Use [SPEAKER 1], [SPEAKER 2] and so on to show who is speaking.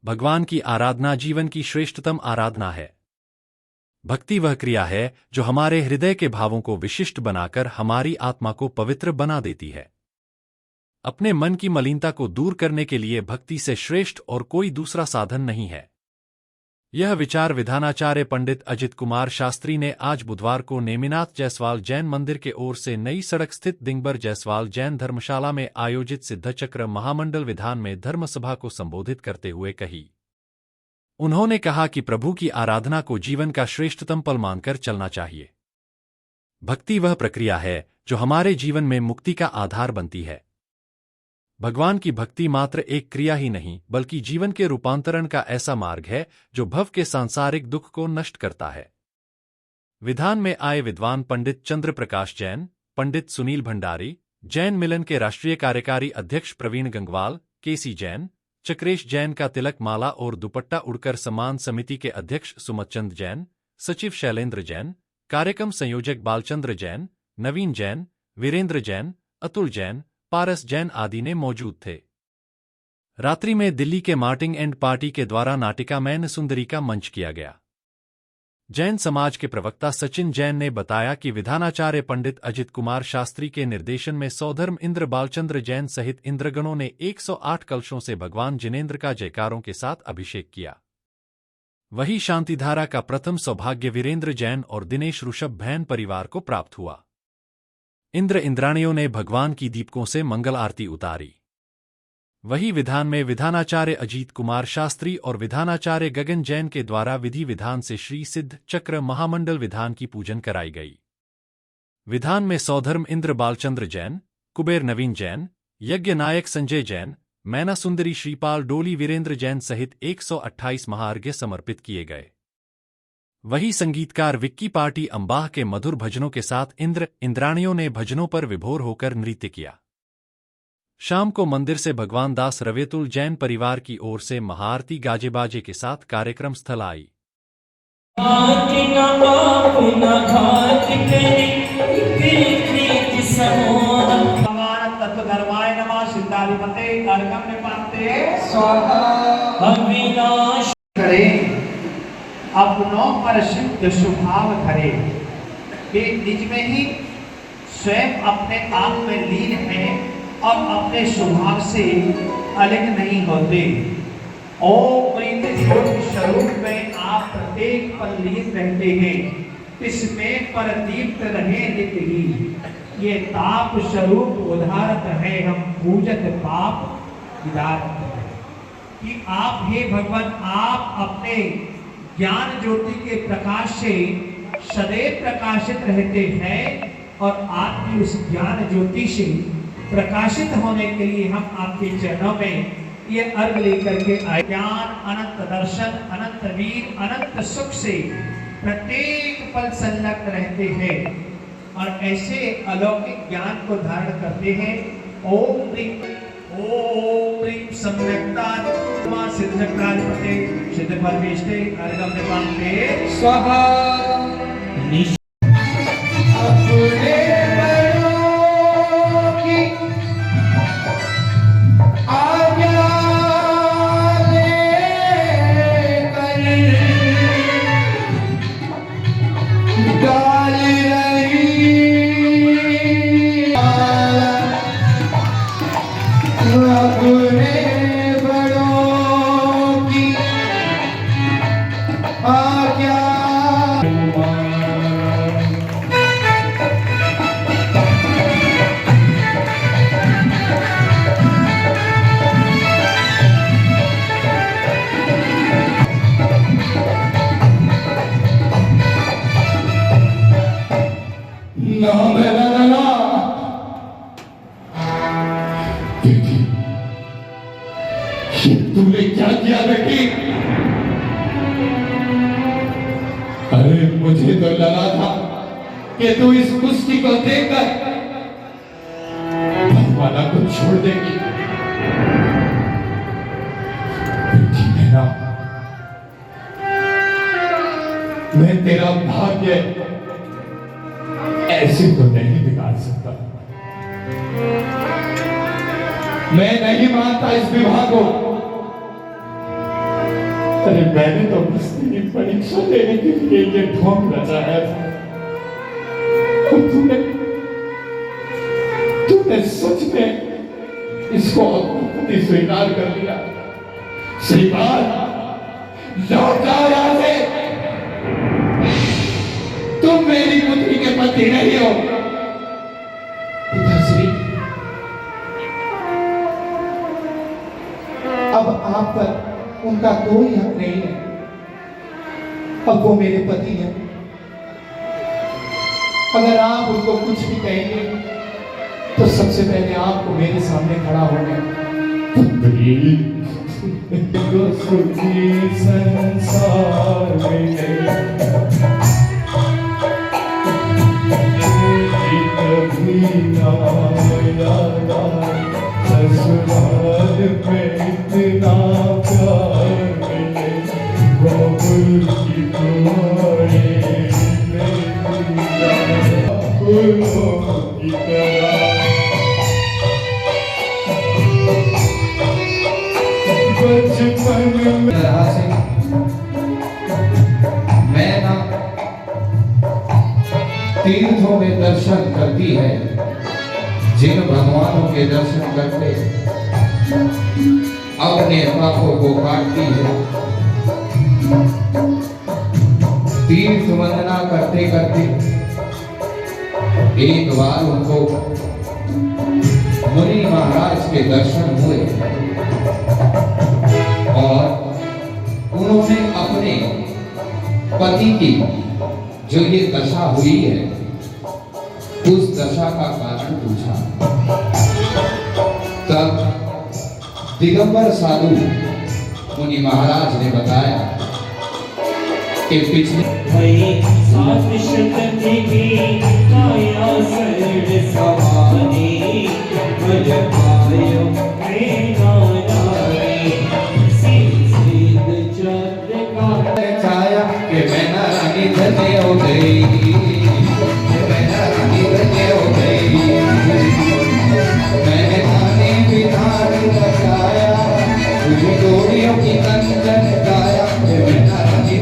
[SPEAKER 1] भगवान की आराधना जीवन की श्रेष्ठतम आराधना है। भक्ति वह क्रिया है जो हमारे हृदय के भावों को विशिष्ट बनाकर हमारी आत्मा को पवित्र बना देती है। अपने मन की मलिनता को दूर करने के लिए भक्ति से श्रेष्ठ और कोई दूसरा साधन नहीं है। यह विचार विधानाचार्य पंडित अजित कुमार शास्त्री ने आज बुधवार को नेमिनाथ जायसवाल जैन मंदिर के ओर से नई सड़क स्थित दिगंबर जायसवाल जैन धर्मशाला में आयोजित सिद्धचक्र महामंडल विधान में धर्मसभा को संबोधित करते हुए कही। उन्होंने कहा कि प्रभु की आराधना को जीवन का श्रेष्ठतम पल मानकर चलना चाहिए। भक्ति वह प्रक्रिया है जो हमारे जीवन में मुक्ति का आधार बनती है। भगवान की भक्ति मात्र एक क्रिया ही नहीं बल्कि जीवन के रूपांतरण का ऐसा मार्ग है जो भव के सांसारिक दुख को नष्ट करता है। विधान में आए विद्वान पंडित चंद्र प्रकाश जैन, पंडित सुनील भंडारी, जैन मिलन के राष्ट्रीय कार्यकारी अध्यक्ष प्रवीण गंगवाल, केसी जैन, चक्रेश जैन का तिलक माला और दुपट्टा उड़कर सम्मान समिति के अध्यक्ष सुमतचंद जैन, सचिव शैलेंद्र जैन, कार्यक्रम संयोजक बालचंद्र जैन, नवीन जैन, वीरेंद्र जैन, अतुल जैन, पारस जैन आदि ने मौजूद थे। रात्रि में दिल्ली के मार्टिंग एंड पार्टी के द्वारा नाटिका मैन सुंदरी का मंच किया गया। जैन समाज के प्रवक्ता सचिन जैन ने बताया कि विधानाचार्य पंडित अजित कुमार शास्त्री के निर्देशन में सौधर्म इंद्र बालचंद्र जैन सहित इंद्रगणों ने 108 कलशों से भगवान जिनेंद्र का जयकारों के साथ अभिषेक किया। वहीं शांतिधारा का प्रथम सौभाग्य वीरेंद्र जैन और दिनेश ऋषभ भैन परिवार को प्राप्त हुआ। इंद्र इंद्राणियों ने भगवान की दीपकों से मंगल आरती उतारी। वहीं विधान में विधानाचार्य अजीत कुमार शास्त्री और विधानाचार्य गगन जैन के द्वारा विधि विधान से श्री सिद्ध चक्र महामंडल विधान की पूजन कराई गई। विधान में सौधर्म इंद्र बालचंद्र जैन, कुबेर नवीन जैन, यज्ञ नायक संजय जैन, मैना सुंदरी श्रीपाल डोली वीरेंद्र जैन सहित 128 महार्घ्य समर्पित किए गए। वही संगीतकार विक्की पार्टी अंबाह के मधुर भजनों के साथ इंद्र इंद्राणियों ने भजनों पर विभोर होकर नृत्य किया। शाम को मंदिर से भगवान दास रवेतुल जैन परिवार की ओर से महाआरती गाजे बाजे के साथ कार्यक्रम स्थल आई।
[SPEAKER 2] अपनों पर शुद्ध स्वभाव करे कि निज में ही स्वयं अपने आप में लीन है और अपने स्वभाव से अलग नहीं होते। ओम ज्योति स्वरूप में आप प्रत्येक पल लीन रहते हैं, इसमें परदीप्त रहे नित्य ही। ये ताप स्वरूप उदाहरत है, हम पूजत पाप विदारत है कि आप हे भगवान आप अपने ज्ञान ज्योति के प्रकाश से सदैव प्रकाशित रहते हैं और आपकी उस ज्ञान ज्योति से प्रकाशित होने के लिए हम आपके चरणों में ये अर्घ लेकर के आए। ज्ञान अनंत दर्शन अनंत वीर अनंत सुख से प्रत्येक पल संलग्न रहते हैं और ऐसे अलौकिक ज्ञान को धारण करते हैं। ओम सम्यक्ता मां सिद्धचक्राधिपते सिद्ध परमेष्टे अर्घम निपाते स्वाहा।
[SPEAKER 3] तुमने क्या किया बेटी? अरे मुझे तो लगा था कि तू इस कुश्ती को देखकर भगवाना को छोड़ देगी। बेटी मेरा, मैं तेरा भाग्य ऐसे तो नहीं बिगाड़ सकता। मैं नहीं मानता इस विवाह को। अरे मैंने तो बस्ती की परीक्षा देने के लिए ये ढोंग रचाया था। और तूने सच में इसको अपना पति स्वीकार कर लिया। श्रीमान, लौट जाओ यहाँ से। तुम मेरी पुत्री के पति नहीं हो। पिताश्री, अब आप पर उनका कोई हक नहीं है। अब वो मेरे पति हैं। अगर आप उनको कुछ भी कहेंगे तो सबसे पहले आपको मेरे सामने खड़ा होना है। सुखी संसार में कभी ना यादा ससुराल में इतना प्यार मिले बाबुल की तुम्हारे फूलों की तरह बचपन में से मैं ना तीर्थों में दर्शन करती है जिन भगवानों के दर्शन करते अपने पापों को काटती है। तीर्थ वंदना करते करते एक बार उनको मुनि महाराज के दर्शन हुए और उन्होंने अपने पति की जो ये दशा हुई है उस दशा का कारण पूछा। तब दिगंबर साधु मुनि महाराज ने बताया कि पिछले छाया कि मैं रानी धन्य हो गई, मैं रानी धन्य हो गई, मैंने थाने विधान बचाया, तुझे गोरियों की कंचन गाया, मैं रानी